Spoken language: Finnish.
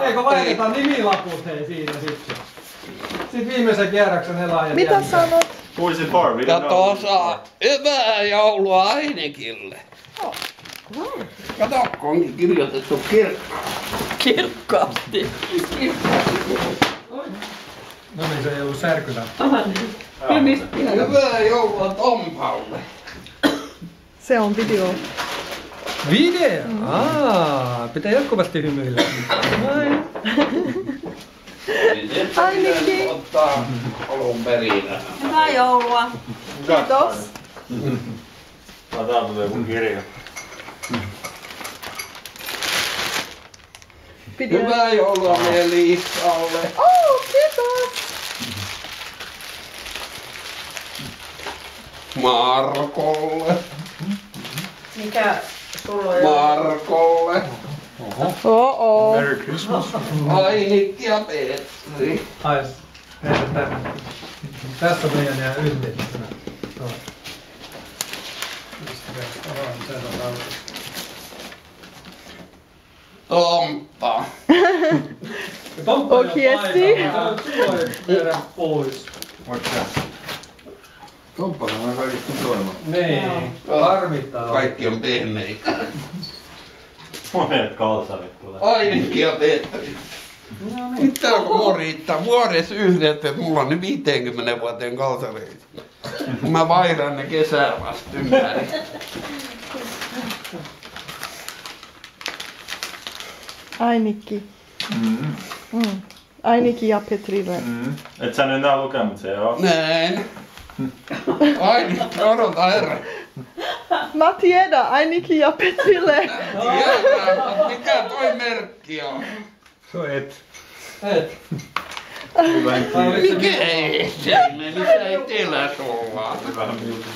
Eikö vaihdetaan nimilaput hei siinä sitten? Sitten viimeisen kierroksen elää. Mitä sanot? Ja tuossa hyvää joulua Ainikille. Kato, onkin kirjoitettu Kirkkaasti. No niin, se ei ollut särkylä. Hyvää joulua Tompalle. Se on video. Video? Pitää jatkuvasti hymyillä. Noin. Ainikki. Ottaa alun perin. Hyvää joulua. Kiitos. Tää tulee joku kirja. Hyvää joulua Melisalle. Oh, kiitos. Markolle. Mikä sulla on? Markolle. Merry Christmas. Ainikki ja Petri. Ais. Tässä on meidän nää yhdistettynä. Tomppa. Oikeesti? Vedä pois. Tomppahan on kaikista toimaa. Niin. Harmittaa. Kaikki on tehneet. Monet kalsarit tulee. Ainikki ja Petri. Mitä on moriittaa? Vuodessa yhdessä, että mulla on nyt 50 vuoteen kalsareita. Mä vaihdan ne kesää vasta ympäri. Ainikki. Ainikki ja Petrille. Et sä nyt nää lukenut se joo? Näin. Ainikki, odota herra. Mä tiedän, Ainikki ja Petrille. Tiedän, mikä toi merkki on? Se on et. Et. Mikä ei? Se ei meni, se ei teillä sulla. Vähän miltä.